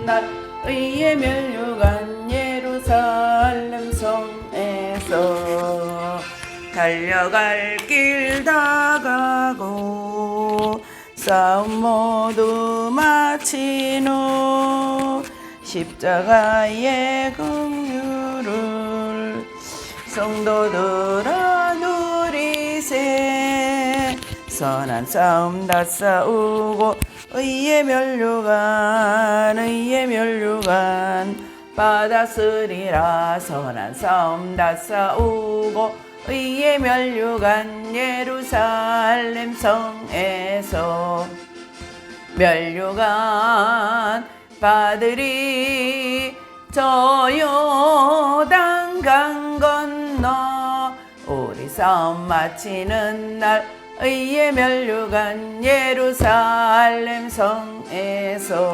날 의의 면류관 예루살렘 성에서 달려갈 길 다가고 싸움 모두 마친 후 십자가의 긍휼을 성도들아 누리세. 선한 싸움 다 싸우고 의의 면류관 받았으리라. 선한 싸움 다 싸우고 의의 면류관 예루살렘 성에서 면류관 받으리. 저 요단 강 건너 우리 싸움 마치는 날 의의 면류관 예루살렘 성에서.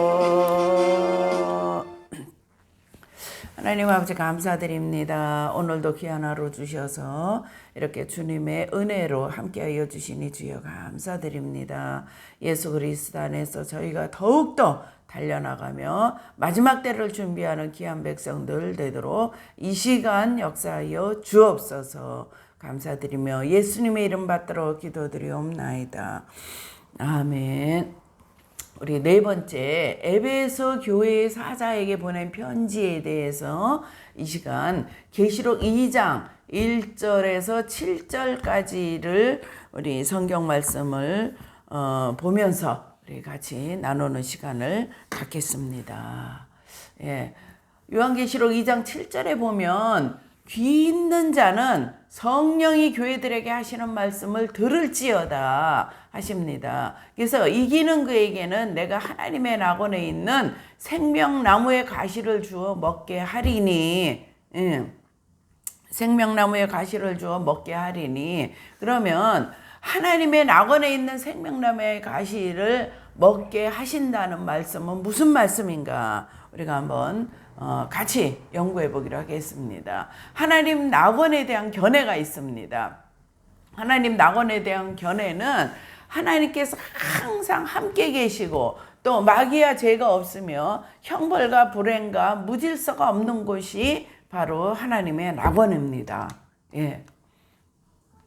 하나님 아버지 감사드립니다. 오늘도 귀한 하루 주셔서 이렇게 주님의 은혜로 함께하여 주시니 주여 감사드립니다. 예수 그리스도 안에서 저희가 더욱더 달려나가며 마지막 때를 준비하는 귀한 백성들 되도록 이 시간 역사하여 주옵소서. 감사드리며 예수님의 이름 받들어 기도드리옵나이다. 아멘. 우리 네 번째 에베소 교회의 사자에게 보낸 편지에 대해서 이 시간 계시록 2장 1절에서 7절까지를 우리 성경 말씀을 보면서 우리 같이 나누는 시간을 갖겠습니다. 예. 요한계시록 2장 7절에 보면 귀 있는 자는 성령이 교회들에게 하시는 말씀을 들을지어다 하십니다. 그래서 이기는 그에게는 내가 하나님의 낙원에 있는 생명나무의 가시를 주어 먹게 하리니. 생명나무의 가시를 주어 먹게 하리니. 그러면 하나님의 낙원에 있는 생명나무의 가시를 먹게 하신다는 말씀은 무슨 말씀인가? 우리가 한번 같이 연구해 보기로 하겠습니다. 하나님 낙원에 대한 견해가 있습니다. 하나님 낙원에 대한 견해는 하나님께서 항상 함께 계시고 또 마귀와 죄가 없으며 형벌과 불행과 무질서가 없는 곳이 바로 하나님의 낙원입니다. 예.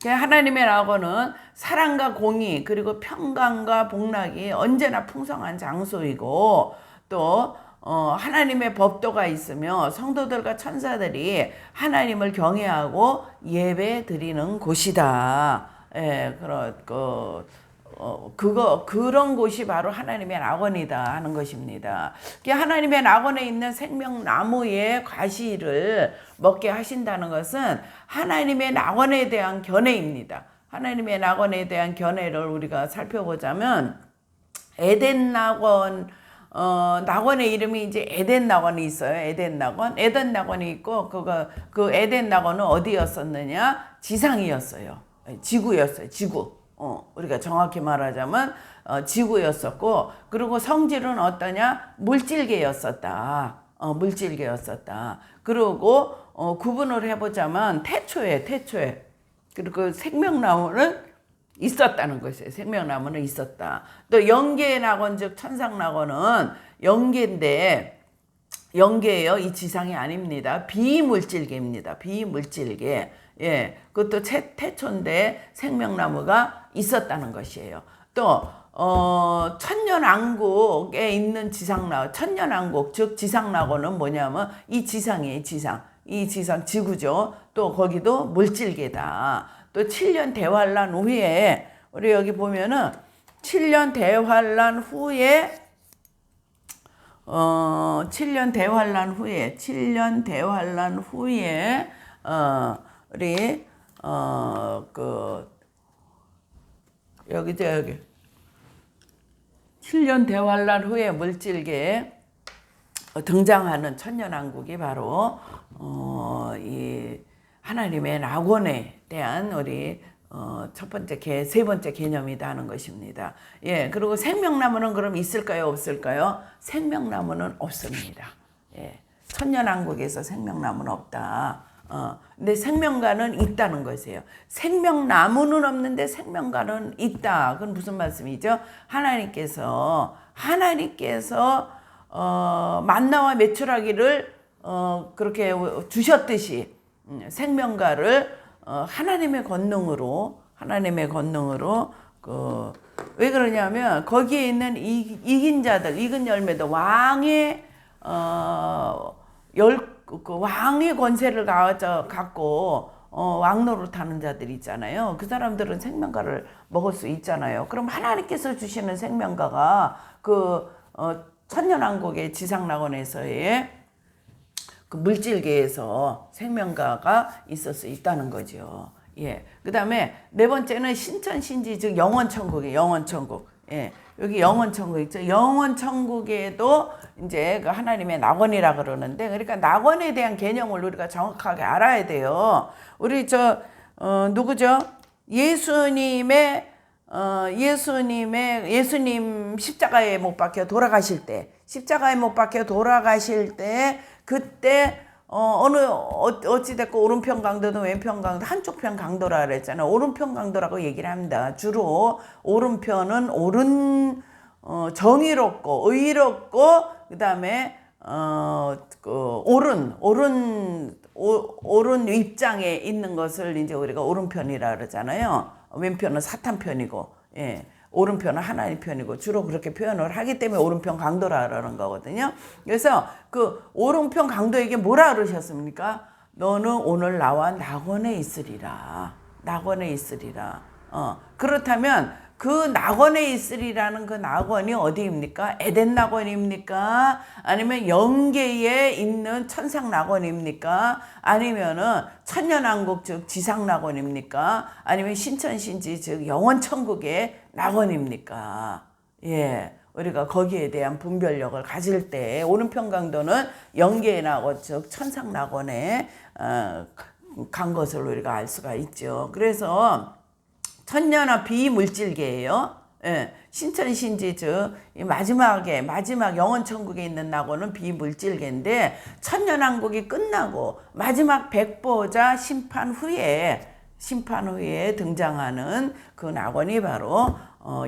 하나님의 낙원은 사랑과 공의 그리고 평강과 복락이 언제나 풍성한 장소이고 또 하나님의 법도가 있으며 성도들과 천사들이 하나님을 경외하고 예배 드리는 곳이다. 예, 그런 곳이 바로 하나님의 낙원이다 하는 것입니다. 하나님의 낙원에 있는 생명나무의 과실을 먹게 하신다는 것은 하나님의 낙원에 대한 견해입니다. 하나님의 낙원에 대한 견해를 우리가 살펴보자면 에덴 낙원, 낙원의 이름이 이제 에덴 낙원이 있어요. 에덴 낙원이 있고 그 에덴 낙원은 어디였었느냐? 지상이었어요. 지구였어요. 지구. 우리가 정확히 말하자면 지구였었고, 그리고 성질은 어떠냐? 물질계였었다. 물질계였었다. 그리고 구분을 해보자면 태초에 그리고 생명나무는 있었다는 것이에요. 생명나무는 있었다. 또 영계의 낙원 즉 천상낙원은 영계인데 영계예요. 이 지상이 아닙니다. 비물질계입니다. 비물질계. 예, 그것도 태초인데 생명나무가 있었다는 것이에요. 또 천년왕국에 있는 천년왕국 즉 지상낙원은 뭐냐면 이 지상이에요. 이 지상 지구죠. 또 거기도 물질계다. 또 7년 대환란 후에 우리 여기 보면은 7년 대환란 후에 7년 대환란 후에 우리 여기 7년 대환란 후에 물질계에 등장하는 천년왕국이 바로 이 하나님의 낙원에 대한 우리 세 번째 개념이다 하는 것입니다. 예, 그리고 생명나무는 그럼 있을까요, 없을까요? 생명나무는 없습니다. 예, 천년왕국에서 생명나무는 없다. 근데 생명과는 있다는 것이에요. 생명나무는 없는데 생명과는 있다. 그건 무슨 말씀이죠? 하나님께서 만나와 메추라기를 그렇게 주셨듯이 생명과를 하나님의 권능으로 왜 그러냐면 거기에 있는 이긴 자들, 익은 열매도 왕의 왕의 권세를 갖고 왕노릇하는 자들이 있잖아요. 그 사람들은 생명과를 먹을 수 있잖아요. 그럼 하나님께서 주시는 생명과가 천년왕국의 지상낙원에서의 그 물질계에서 생명과가 있을 수 있다는 거죠. 예. 그 다음에 네 번째는 신천신지, 즉 영원천국이에요. 영원천국. 예. 여기 영원천국 있죠. 영원천국에도 이제 그 하나님의 낙원이라 그러는데, 그러니까 낙원에 대한 개념을 우리가 정확하게 알아야 돼요. 우리 누구죠? 예수님 십자가에 못 박혀 돌아가실 때, 그때 어찌됐고 오른편 강도든 왼편 강도, 한쪽 편 강도라 그랬잖아요. 오른편 강도라고 얘기를 합니다. 주로 오른편은 정의롭고 의롭고, 그 다음에 옳은 입장에 있는 것을 이제 우리가 오른편이라 그러잖아요. 왼편은 사탄 편이고, 예. 오른편은 하나님 편이고, 주로 그렇게 표현을 하기 때문에 오른편 강도라 그러는 거거든요. 그래서 그 오른편 강도에게 뭐라 그러셨습니까? 너는 오늘 나와 낙원에 있으리라. 그렇다면 그 낙원에 있으리라는 그 낙원이 어디입니까? 에덴 낙원입니까? 아니면 영계에 있는 천상 낙원입니까? 아니면은 천년왕국 즉 지상 낙원입니까? 아니면 신천신지 즉 영원천국의 낙원입니까? 예. 우리가 거기에 대한 분별력을 가질 때 오른편 강도는 영계의 낙원 즉 천상 낙원에 간 것을 우리가 알 수가 있죠. 그래서 천년왕 비물질계예요. 예. 신천신지 즉 마지막 영원천국에 있는 낙원은 비물질계인데, 천년왕국이 끝나고 마지막 백보자 심판 후에 등장하는 그 낙원이 바로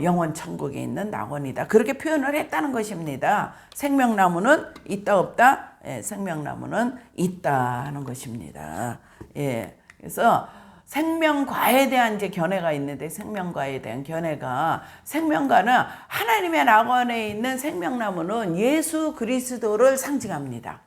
영원천국에 있는 낙원이다. 그렇게 표현을 했다는 것입니다. 생명나무는 있다 없다? 예, 생명나무는 있다 하는 것입니다. 예, 그래서 생명과에 대한 이제 견해가 있는데, 생명과에 대한 견해가, 생명과는 하나님의 낙원에 있는 생명나무는 예수 그리스도를 상징합니다.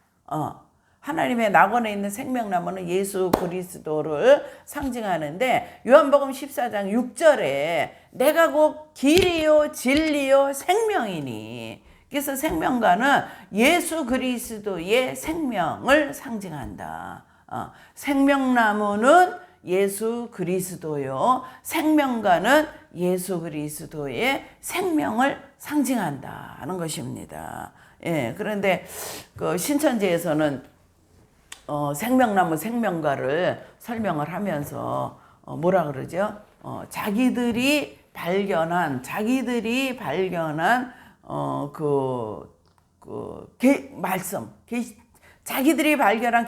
하나님의 낙원에 있는 생명나무는 예수 그리스도를 상징하는데, 요한복음 14장 6절에 내가 곧 길이요 진리요 생명이니, 그래서 생명과는 예수 그리스도의 생명을 상징한다. 생명나무는 예수 그리스도요, 생명과는 예수 그리스도의 생명을 상징한다는 것입니다. 예, 그런데 그 신천지에서는 생명나무 생명과를 설명을 하면서 뭐라 그러죠? 자기들이 발견한 자기들이 발견한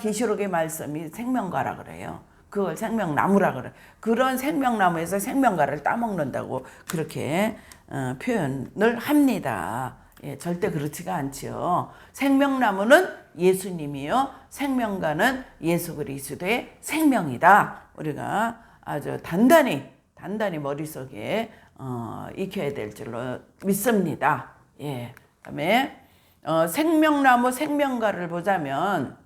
계시록의 말씀이 생명과라 그래요. 그걸 생명나무라 그래. 그런 생명나무에서 생명과를 따먹는다고 그렇게 표현을 합니다. 예, 절대 그렇지가 않지요. 생명나무는 예수님이요, 생명과는 예수 그리스도의 생명이다. 우리가 아주 단단히 머릿속에 익혀야 될 줄로 믿습니다. 예, 그다음에 생명나무 생명과를 보자면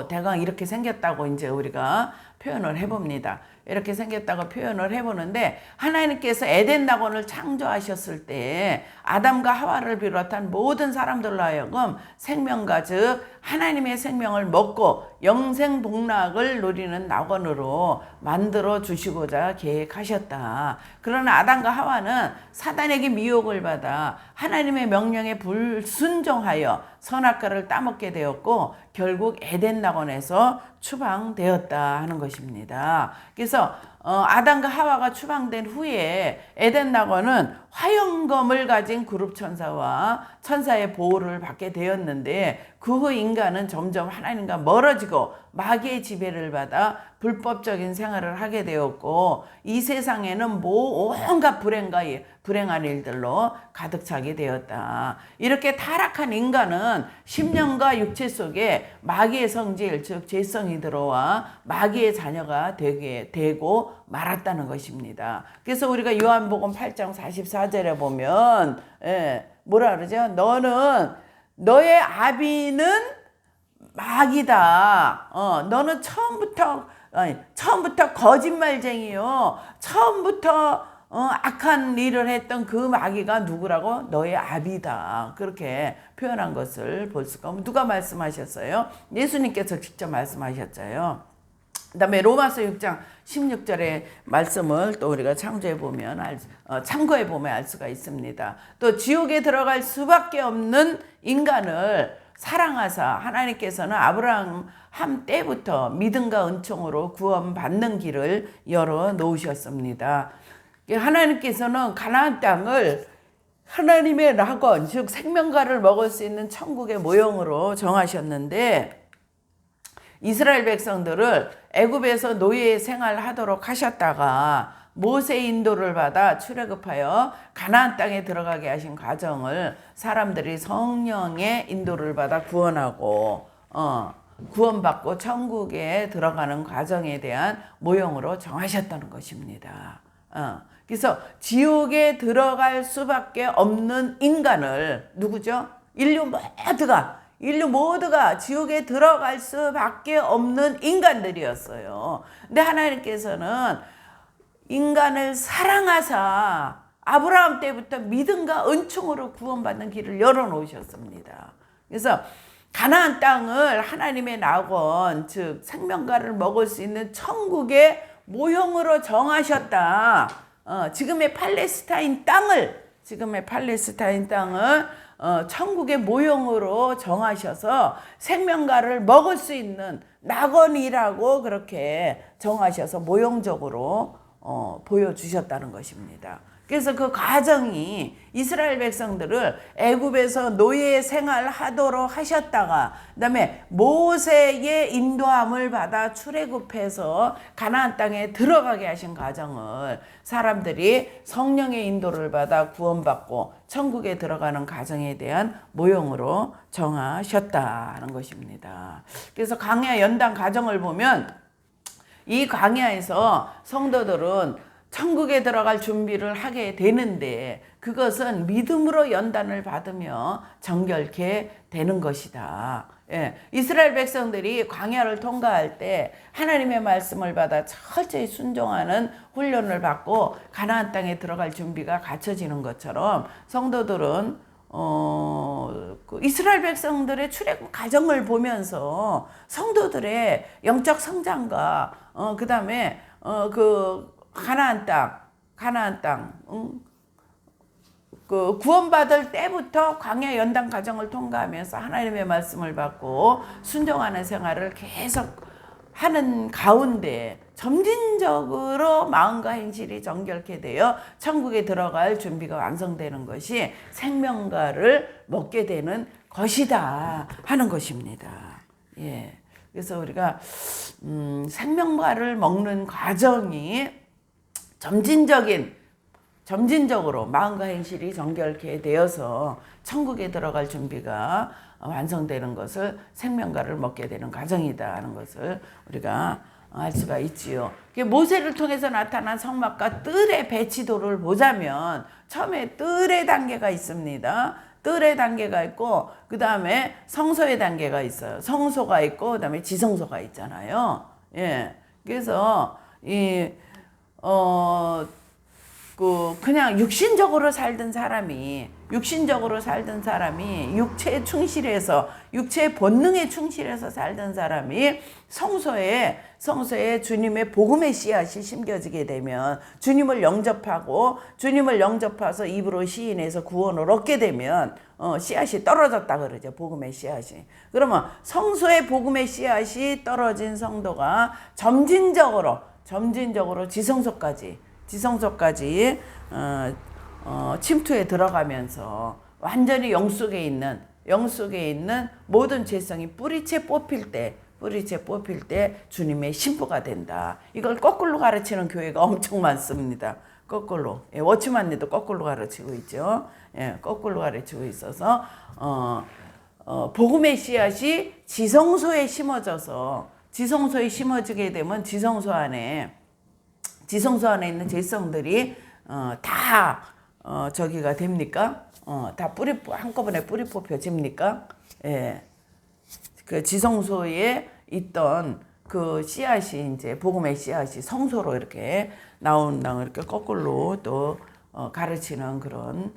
대강 이렇게 생겼다고 이제 우리가 표현을 해봅니다. 이렇게 생겼다고 표현을 해보는데, 하나님께서 에덴 낙원을 창조하셨을 때 아담과 하와를 비롯한 모든 사람들로 하여금 생명과 즉 하나님의 생명을 먹고 영생복락을 누리는 낙원으로 만들어 주시고자 계획하셨다. 그러나 아담과 하와는 사단에게 미혹을 받아 하나님의 명령에 불순종하여 선악과를 따먹게 되었고, 결국 에덴 낙원에서 추방되었다 하는 것입니다. 그래서 아담과 하와가 추방된 후에 에덴 낙원은 화영검을 가진 그룹 천사와 천사의 보호를 받게 되었는데, 그 후 인간은 점점 하나님과 멀어지고 마귀의 지배를 받아 불법적인 생활을 하게 되었고 이 세상에는 온갖 불행한 일들로 가득 차게 되었다. 이렇게 타락한 인간은 심령과 육체 속에 마귀의 성질 즉 죄성이 들어와 마귀의 자녀가 되고 말았다는 것입니다. 그래서 우리가 요한복음 8장 44절에 보면 뭐라 그러죠? 너의 아비는 마귀다. 너는 처음부터 거짓말쟁이요. 처음부터 악한 일을 했던 그 마귀가 누구라고? 너의 아비다. 그렇게 표현한 것을 볼 수가 없고 누가 말씀하셨어요? 예수님께서 직접 말씀하셨어요. 그 다음에 로마서 6장 16절의 말씀을 또 우리가 참고해 보면 알 수가 있습니다. 또 지옥에 들어갈 수밖에 없는 인간을 사랑하사 하나님께서는 아브라함 때부터 믿음과 은총으로 구원받는 길을 열어 놓으셨습니다. 하나님께서는 가나안 땅을 하나님의 낙원 즉 생명과를 먹을 수 있는 천국의 모형으로 정하셨는데 이스라엘 백성들을 애굽에서 노예 생활하도록 하셨다가 모세의 인도를 받아 출애굽하여 가나안 땅에 들어가게 하신 과정을 사람들이 성령의 인도를 받아 구원받고 천국에 들어가는 과정에 대한 모형으로 정하셨다는 것입니다. 그래서 지옥에 들어갈 수밖에 없는 인간을 누구죠? 인류 모두가 지옥에 들어갈 수밖에 없는 인간들이었어요. 근데 하나님께서는 인간을 사랑하사 아브라함 때부터 믿음과 은총으로 구원받는 길을 열어놓으셨습니다. 그래서 가나안 땅을 하나님의 낙원 즉 생명과를 먹을 수 있는 천국의 모형으로 정하셨다. 지금의 팔레스타인 땅을 천국의 모형으로 정하셔서 생명과를 먹을 수 있는 낙원이라고 그렇게 정하셔서 모형적으로 보여주셨다는 것입니다. 그래서 그 과정이 이스라엘 백성들을 애굽에서 노예 생활하도록 하셨다가 그다음에 모세의 인도함을 받아 출애굽해서 가나안 땅에 들어가게 하신 과정을 사람들이 성령의 인도를 받아 구원받고 천국에 들어가는 과정에 대한 모형으로 정하셨다는 것입니다. 그래서 광야 연단 과정을 보면 이 광야에서 성도들은 천국에 들어갈 준비를 하게 되는데 그것은 믿음으로 연단을 받으며 정결케 되는 것이다. 이스라엘 백성들이 광야를 통과할 때 하나님의 말씀을 받아 철저히 순종하는 훈련을 받고 가나안 땅에 들어갈 준비가 갖춰지는 것처럼 성도들은 이스라엘 백성들의 출애굽 과정을 보면서 성도들의 영적 성장과 그 다음에 가나안 땅, 그 구원받을 때부터 광야 연단 과정을 통과하면서 하나님의 말씀을 받고 순종하는 생활을 계속 하는 가운데 점진적으로 마음과 행실이 정결케 되어 천국에 들어갈 준비가 완성되는 것이 생명과를 먹게 되는 것이다 하는 것입니다. 그래서 우리가 생명과를 먹는 과정이 점진적으로 마음과 행실이 정결케 되어서 천국에 들어갈 준비가 완성되는 것을 생명과를 먹게 되는 과정이다 하는 것을 우리가 알 수가 있지요. 모세를 통해서 나타난 성막과 뜰의 배치도를 보자면 처음에 뜰의 단계가 있습니다. 뜰의 단계가 있고 그 다음에 성소의 단계가 있어요. 성소가 있고 그 다음에 지성소가 있잖아요. 그래서 그냥 육신적으로 살던 사람이 육체에 충실해서 육체의 본능에 충실해서 살던 사람이 성소에 주님의 복음의 씨앗이 심겨지게 되면 주님을 영접해서 입으로 시인해서 구원을 얻게 되면 씨앗이 떨어졌다 그러죠. 복음의 씨앗이. 그러면 성소의 복음의 씨앗이 떨어진 성도가 점진적으로 지성소까지 침투에 들어가면서 완전히 영 속에 있는 영 속에 있는 모든 죄성이 뿌리채 뽑힐 때 주님의 신부가 된다. 이걸 거꾸로 가르치는 교회가 엄청 많습니다. 거꾸로. 예, 워치만리도 거꾸로 가르치고 있죠. 예, 거꾸로 가르치고 있어서 복음의 씨앗이 지성소에 심어져서 지성소에 심어지게 되면 지성소 안에 있는 죄성들이 다 저기가 됩니까? 다 한꺼번에 뿌리 뽑혀집니까? 예. 그 지성소에 있던 그 씨앗이 이제 복음의 씨앗이 성소로 이렇게 나온다고 이렇게 거꾸로 또 가르치는 그런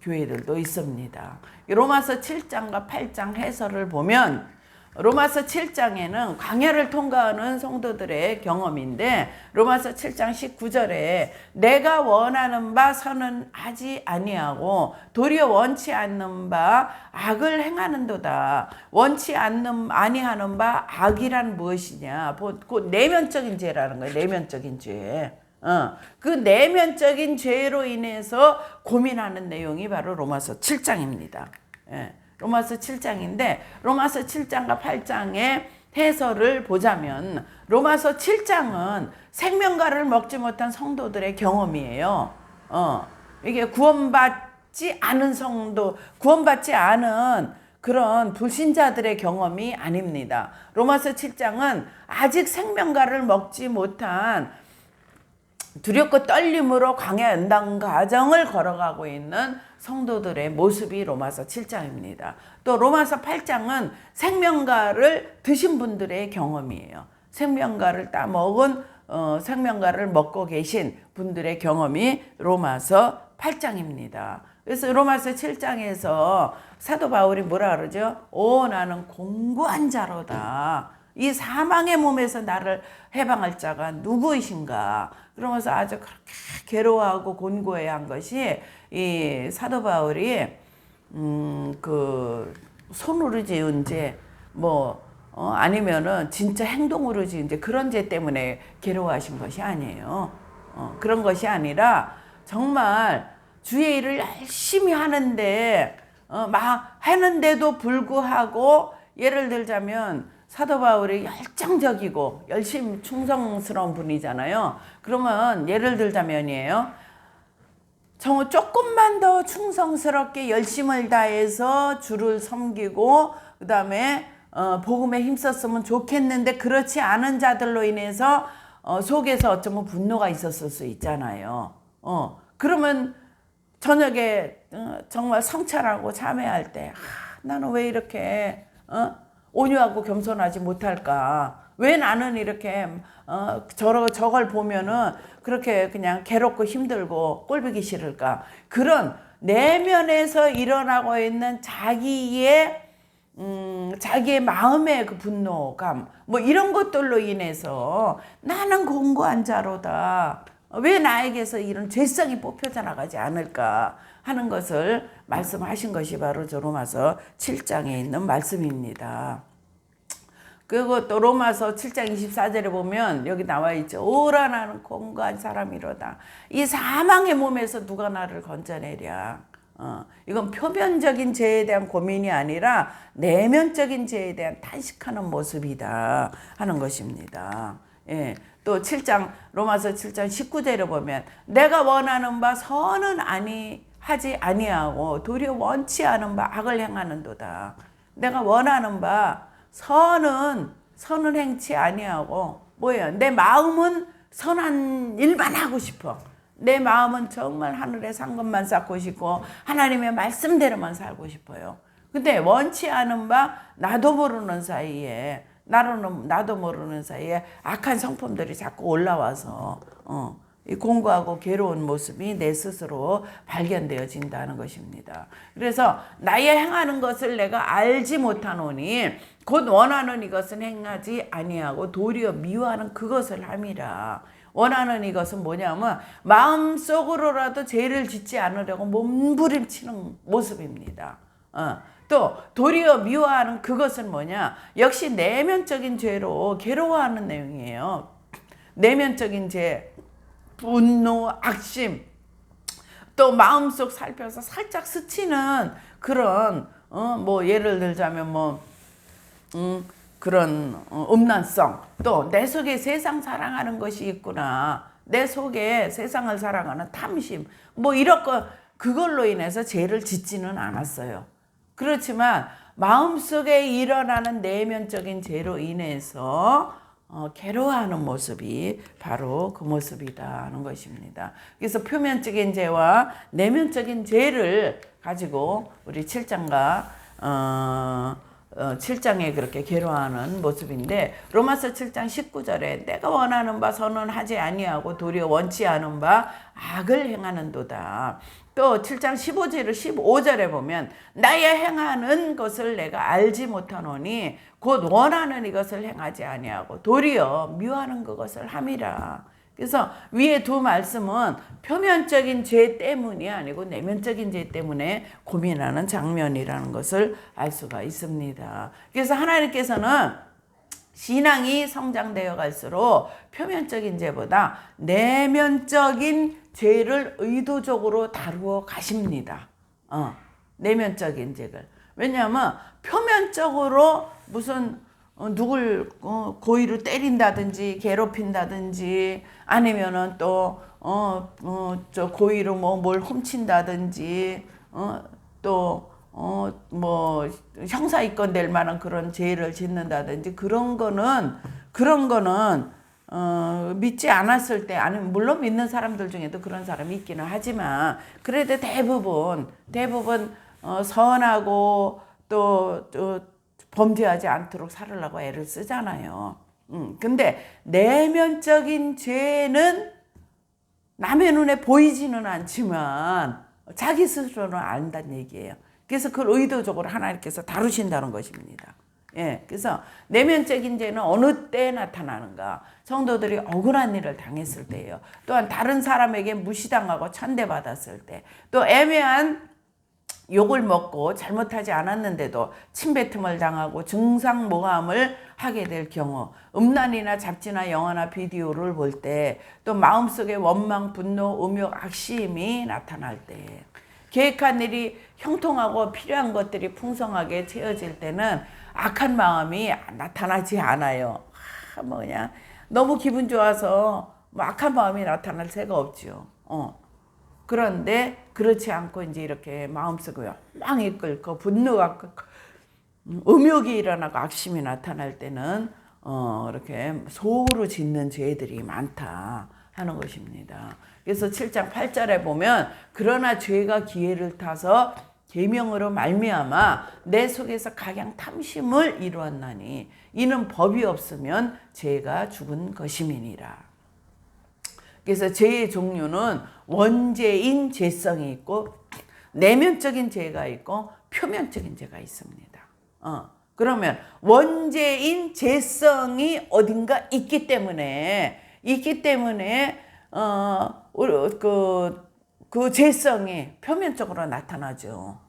교회들도 있습니다. 로마서 7장과 8장 해설을 보면 로마서 7장에는 광야를 통과하는 성도들의 경험인데 로마서 7장 19절에 내가 원하는 바 선언하지 아니하고 도리어 원치 않는 바 악을 행하는도다. 원치 아니하는 바 악이란 무엇이냐? 그 내면적인 죄라는 거예요. 내면적인 죄. 그 내면적인 죄로 인해서 고민하는 내용이 바로 로마서 7장입니다. 예. 로마서 7장인데 로마서 7장과 8장의 해설을 보자면 로마서 7장은 생명과를 먹지 못한 성도들의 경험이에요. 이게 구원받지 않은 그런 불신자들의 경험이 아닙니다. 로마서 7장은 아직 생명과를 먹지 못한 두렵고 떨림으로 광야 연단 과정을 걸어가고 있는 성도들의 모습이 로마서 7장입니다. 또 로마서 8장은 생명과를 드신 분들의 경험이에요. 생명과를 생명과를 먹고 계신 분들의 경험이 로마서 8장입니다. 그래서 로마서 7장에서 사도 바울이 뭐라 그러죠? 오, 나는 공고한 자로다. 이 사망의 몸에서 나를 해방할 자가 누구이신가? 그러면서 아주 그렇게 괴로워하고 곤고해야 한 것이 이 사도 바울이 그 손으로 지은 죄 아니면은 진짜 행동으로 지은 죄 그런 죄 때문에 괴로워하신 것이 아니에요. 그런 것이 아니라 정말 주의 일을 열심히 하는데 막 하는데도 불구하고 예를 들자면 사도 바울이 열정적이고 열심히 충성스러운 분이잖아요. 그러면 예를 들자면이에요. 조금만 더 충성스럽게 열심을 다해서 주를 섬기고 그 다음에 복음에 힘썼으면 좋겠는데 그렇지 않은 자들로 인해서 속에서 어쩌면 분노가 있었을 수 있잖아요. 그러면 저녁에 정말 성찰하고 참회할 때 나는 왜 이렇게 온유하고 겸손하지 못할까? 왜 나는 이렇게 저걸 보면은 그렇게 그냥 괴롭고 힘들고 꼴보기 싫을까? 그런 내면에서 일어나고 있는 자기의 마음의 그 분노감 이런 것들로 인해서 나는 공고한 자로다. 왜 나에게서 이런 죄성이 뽑혀져 나가지 않을까 하는 것을 말씀하신 것이 바로 저 로마서 7장에 있는 말씀입니다. 그리고 또 로마서 7장 24절에 보면 여기 나와 있죠. 오라 나는 공고한 사람이로다. 이 사망의 몸에서 누가 나를 건져내랴. 이건 표면적인 죄에 대한 고민이 아니라 내면적인 죄에 대한 탄식하는 모습이다 하는 것입니다. 예. 또 7장 로마서 7장 19절에 보면 내가 원하는 바 선은 하지 아니하고 도리어 원치 않은 바 악을 행하는도다. 내가 원하는 바 선은 행치 아니하고 뭐예요? 내 마음은 선한 일만 하고 싶어. 내 마음은 정말 하늘의 상급만 쌓고 싶고 하나님의 말씀대로만 살고 싶어요. 근데 원치 않은 바 나도 모르는 사이에 악한 성품들이 자꾸 올라와서 이 공고하고 괴로운 모습이 내 스스로 발견되어진다는 것입니다. 그래서 나의 행하는 것을 내가 알지 못하노니 곧 원하는 이것은 행하지 아니하고 도리어 미워하는 그것을 함이라. 원하는 이것은 뭐냐면 마음속으로라도 죄를 짓지 않으려고 몸부림치는 모습입니다. 또 도리어 미워하는 그것은 뭐냐? 역시 내면적인 죄로 괴로워하는 내용이에요. 내면적인 죄, 분노, 악심, 또 마음속 살펴서 살짝 스치는 그런 뭐 예를 들자면 뭐 그런 음란성, 또 내 속에 세상 사랑하는 것이 있구나, 내 속에 세상을 사랑하는 탐심, 뭐 이런 거, 그걸로 인해서 죄를 짓지는 않았어요. 그렇지만 마음속에 일어나는 내면적인 죄로 인해서 괴로워하는 모습이 바로 그 모습이라는 것입니다. 그래서 표면적인 죄와 내면적인 죄를 가지고 우리 7장과 7장에 그렇게 괴로워하는 모습인데, 로마서 7장 19절에 내가 원하는 바 선언하지 아니하고 도리어 원치 않은 바 악을 행하는도다. 또 7장 15절에 보면 나의 행하는 것을 내가 알지 못하노니 곧 원하는 이것을 행하지 아니하고 도리어 미워하는 그것을 함이라. 그래서 위에 두 말씀은 표면적인 죄 때문이 아니고 내면적인 죄 때문에 고민하는 장면이라는 것을 알 수가 있습니다. 그래서 하나님께서는 신앙이 성장되어 갈수록 표면적인 죄보다 내면적인 죄를 의도적으로 다루어 가십니다. 내면적인 죄를. 왜냐하면 표면적으로 무슨 누굴 고의로 때린다든지 괴롭힌다든지 아니면은 또 저 고의로 뭐 뭘 훔친다든지 뭐 형사입건 될 만한 그런 죄를 짓는다든지 그런 거는 믿지 않았을 때, 아니면 물론 믿는 사람들 중에도 그런 사람이 있기는 하지만 그래도 대부분 선하고 또 범죄하지 않도록 살으려고 애를 쓰잖아요. 근데 내면적인 죄는 남의 눈에 보이지는 않지만 자기 스스로는 안다는 얘기예요. 그래서 그걸 의도적으로 하나님께서 다루신다는 것입니다. 예, 그래서 내면적인 죄는 어느 때 나타나는가? 성도들이 억울한 일을 당했을 때예요. 또한 다른 사람에게 무시당하고 천대받았을 때, 또 애매한 욕을 먹고 잘못하지 않았는데도 침뱉음을 당하고 증상모함을 하게 될 경우, 음란이나 잡지나 영화나 비디오를 볼 때, 또 마음속에 원망, 분노, 음욕, 악심이 나타날 때, 계획한 일이 형통하고 필요한 것들이 풍성하게 채워질 때는 악한 마음이 나타나지 않아요. 뭐 그냥 너무 기분 좋아서 뭐 악한 마음이 나타날 새가 없죠. 그런데 그렇지 않고 이제 이렇게 마음속에 왕이 끓고 분노가 끓고 음욕이 일어나고 악심이 나타날 때는 이렇게 속으로 짓는 죄들이 많다 하는 것입니다. 그래서 7장 8절에 보면 그러나 죄가 기회를 타서 계명으로 말미암아 내 속에서 각양 탐심을 이루었나니 이는 법이 없으면 죄가 죽은 것임이니라. 그래서 죄의 종류는 원죄인 죄성이 있고 내면적인 죄가 있고 표면적인 죄가 있습니다. 그러면 원죄인 죄성이 어딘가 있기 때문에 그 죄성이 표면적으로 나타나죠.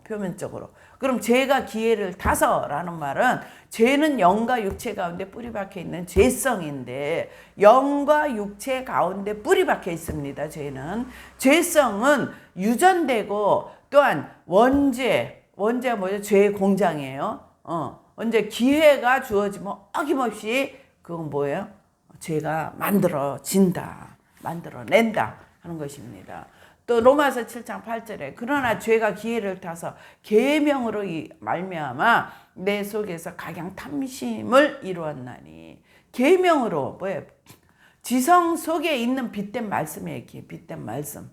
표면적으로. 그럼 죄가 기회를 타서라는 말은 죄는 영과 육체 가운데 뿌리 박혀 있는 죄성인데, 영과 육체 가운데 뿌리 박혀 있습니다. 죄성은 유전되고, 또한 원죄가 뭐죠? 죄의 공장이에요. 언제 기회가 주어지면 어김없이 그건 뭐예요? 죄가 만들어낸다 하는 것입니다. 또 로마서 7장 8절에 그러나 죄가 기회를 타서 계명으로 말미암아 내 속에서 각양 탐심을 이루었나니, 계명으로 뭐예요? 지성 속에 있는 빛된 말씀이에요. 빛된 말씀.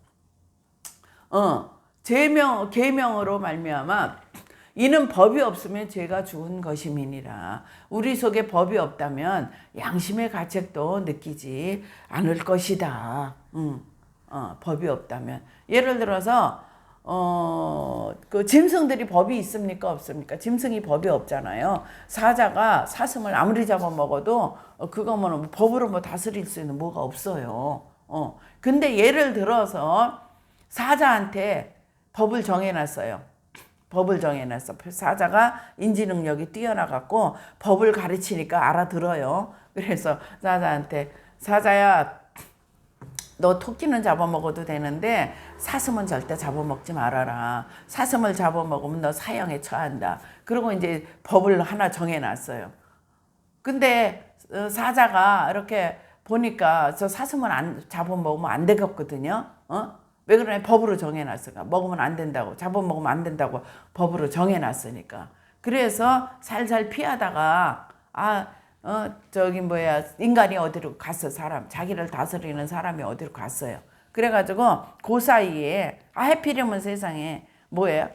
계명으로 말미암아 이는 법이 없으면 죄가 죽은 것임이니라. 우리 속에 법이 없다면 양심의 가책도 느끼지 않을 것이다. 법이 없다면, 예를 들어서 그 짐승들이 법이 있습니까 없습니까? 짐승이 법이 없잖아요. 사자가 사슴을 아무리 잡아먹어도 그거 뭐 법으로 뭐 다스릴 수 있는 뭐가 없어요. 근데 예를 들어서 사자한테 법을 정해놨어요. 사자가 인지 능력이 뛰어나갖고 법을 가르치니까 알아들어요. 그래서 사자한테, 사자야, 너 토끼는 잡아먹어도 되는데 사슴은 절대 잡아먹지 말아라. 사슴을 잡아먹으면 너 사형에 처한다. 그리고 이제 법을 하나 정해놨어요. 근데 사자가 이렇게 보니까 저 사슴은 안 잡아먹으면 안 되겠거든요. 왜 그러냐? 법으로 정해놨으니까. 먹으면 안 된다고, 잡아먹으면 안 된다고 법으로 정해놨으니까. 그래서 살살 피하다가 저기 뭐야, 인간이 어디로 갔어. 사람 자기를 다스리는 사람이 어디로 갔어요. 그래가지고 그 사이에 해피려면 세상에 뭐예요?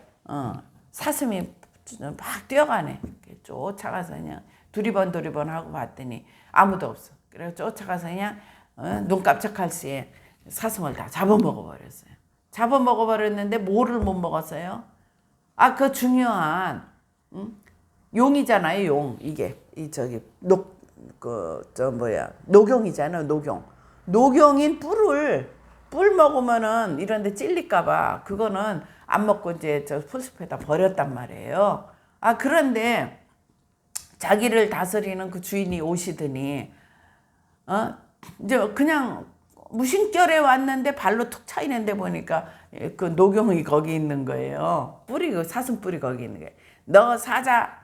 사슴이 막 뛰어가네. 쫓아가서 그냥 두리번 하고 봤더니 아무도 없어. 그래서 쫓아가서 그냥 눈 깜짝할 새에 사슴을 다 잡아먹어 버렸어요. 잡아먹어 버렸는데 뭐를 못 먹었어요? 그 중요한 용이잖아요. 용. 이게 녹용이잖아요. 녹용인 뿔 먹으면은 이런데 찔릴까봐 그거는 안 먹고 이제 저 풀숲에다 버렸단 말이에요. 그런데 자기를 다스리는 그 주인이 오시더니 이제 그냥 무심결에 왔는데 발로 툭 차이는데 보니까 그 녹용이 거기 있는 거예요. 사슴 뿔이 거기 있는 거예요. 너 사자,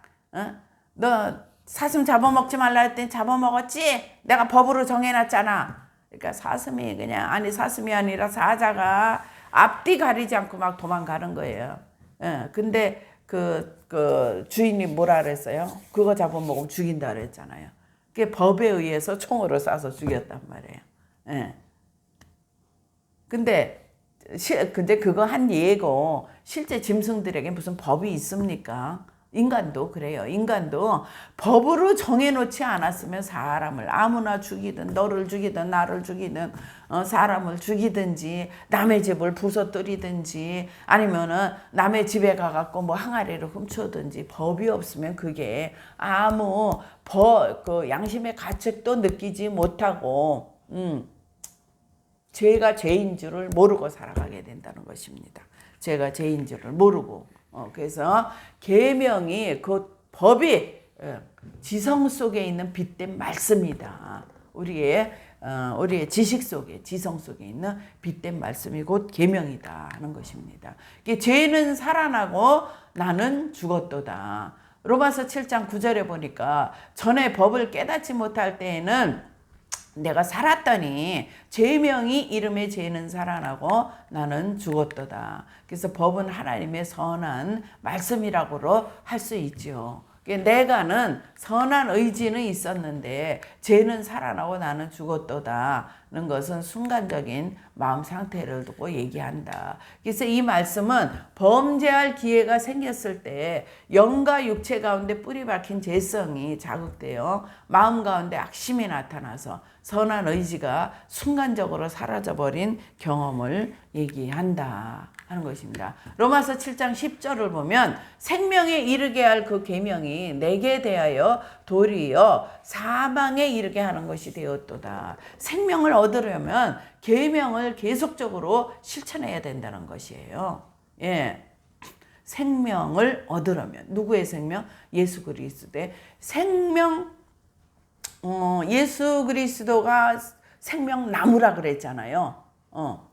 너 사슴 잡아먹지 말라 했더니 잡아먹었지? 내가 법으로 정해놨잖아. 그러니까 사슴이 아니라 사자가 앞뒤 가리지 않고 막 도망가는 거예요. 근데 그 주인이 뭐라 그랬어요? 그거 잡아먹으면 죽인다 그랬잖아요. 그게 법에 의해서 총으로 쏴서 죽였단 말이에요. 근데 그거 한 예고, 실제 짐승들에게 무슨 법이 있습니까? 인간도 그래요. 인간도 법으로 정해놓지 않았으면 사람을 아무나 죽이든 너를 죽이든 나를 죽이든 사람을 죽이든지 남의 집을 부숴뜨리든지 아니면은 남의 집에 가갖고 뭐 항아리를 훔쳐든지 법이 없으면 그게 아무 그 양심의 가책도 느끼지 못하고 죄가 죄인 줄을 모르고 살아가게 된다는 것입니다. 죄가 죄인 줄을 모르고. 그래서 계명이 그 법이 지성 속에 있는 빛된 말씀이다. 우리의 지식 속에, 지성 속에 있는 빛된 말씀이 곧 계명이다 하는 것입니다. 죄는 살아나고 나는 죽었도다. 로마서 7장 9절에 보니까 전에 법을 깨닫지 못할 때에는 내가 살았더니 죄명이 이름에 죄는 살아나고 나는 죽었도다. 그래서 법은 하나님의 선한 말씀이라고 할 수 있죠. 내가는 선한 의지는 있었는데 죄는 살아나고 나는 죽었도다는 것은 순간적인 마음 상태를 두고 얘기한다. 그래서 이 말씀은 범죄할 기회가 생겼을 때 영과 육체 가운데 뿌리 박힌 죄성이 자극되어 마음 가운데 악심이 나타나서 선한 의지가 순간적으로 사라져버린 경험을 얘기한다 하는 것입니다. 로마서 7장 10절을 보면 생명에 이르게 할 그 계명이 내게 대하여 도리어 사망에 이르게 하는 것이 되었도다. 생명을 얻으려면 계명을 계속적으로 실천해야 된다는 것이에요. 생명을 얻으려면 누구의 생명? 예수 그리스도의 생명. 예수 그리스도가 생명나무라 그랬잖아요.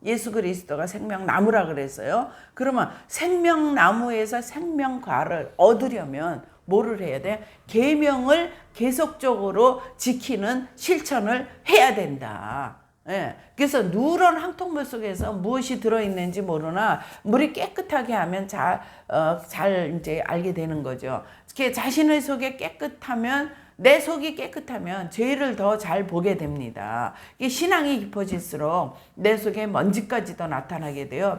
예수 그리스도가 생명나무라 그랬어요. 그러면 생명나무에서 생명과를 얻으려면 뭐를 해야 돼? 계명을 계속적으로 지키는 실천을 해야 된다. 그래서 누런 항통물 속에서 무엇이 들어있는지 모르나 물이 깨끗하게 하면 잘 이제 알게 되는 거죠. 자신의 속에 깨끗하면 내 속이 깨끗하면 죄를 더 잘 보게 됩니다. 신앙이 깊어질수록 내 속에 먼지까지도 나타나게 되어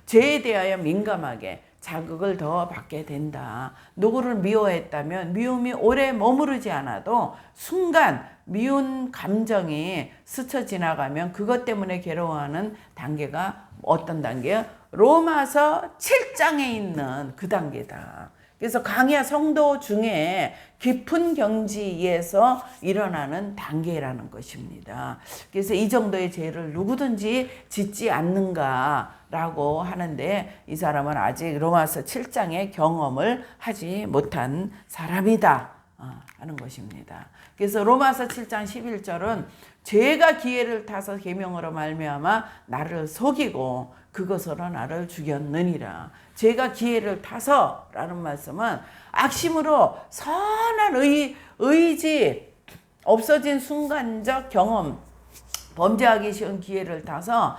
죄에 대하여 민감하게 자극을 더 받게 된다. 누구를 미워했다면 미움이 오래 머무르지 않아도 순간 미운 감정이 스쳐 지나가면 그것 때문에 괴로워하는 단계가 어떤 단계요? 로마서 7장에 있는 그 단계다. 그래서 강야 성도 중에 깊은 경지에서 일어나는 단계라는 것입니다. 그래서 이 정도의 죄를 누구든지 짓지 않는가라고 하는데 이 사람은 아직 로마서 7장의 경험을 하지 못한 사람이다. 하는 것입니다. 그래서 로마서 7장 11절은 죄가 기회를 타서 계명으로 말미암아 나를 속이고 그것으로 나를 죽였느니라. 죄가 기회를 타서라는 말씀은 악심으로 선한 의지 없어진 순간적 경험, 범죄하기 쉬운 기회를 타서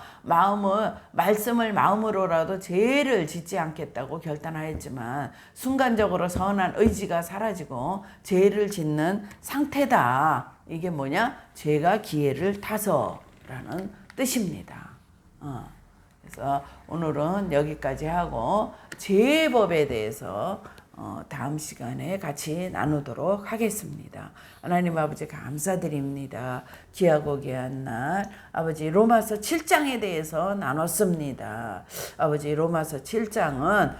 말씀을 마음으로라도 죄를 짓지 않겠다고 결단하였지만 순간적으로 선한 의지가 사라지고 죄를 짓는 상태다. 이게 뭐냐? 죄가 기회를 타서라는 뜻입니다. 그래서 오늘은 여기까지 하고 죄법에 대해서 다음 시간에 같이 나누도록 하겠습니다. 하나님 아버지 감사드립니다. 귀하고 귀한 날 아버지 로마서 7장에 대해서 나눴습니다. 아버지 로마서 7장은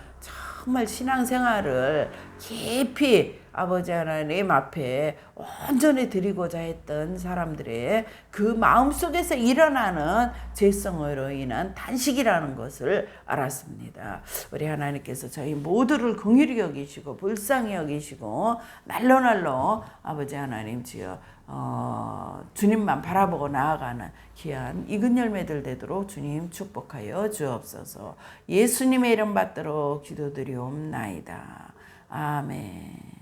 정말 신앙생활을 깊이 아버지 하나님 앞에 온전히 드리고자 했던 사람들의 그 마음속에서 일어나는 죄성으로 인한 단식이라는 것을 알았습니다. 우리 하나님께서 저희 모두를 긍휼히 여기시고 불쌍히 여기시고 날로 아버지 하나님 주여 주님만 바라보고 나아가는 귀한 익은 열매들 되도록 주님 축복하여 주옵소서. 예수님의 이름 받들어 기도드리옵나이다. 아멘.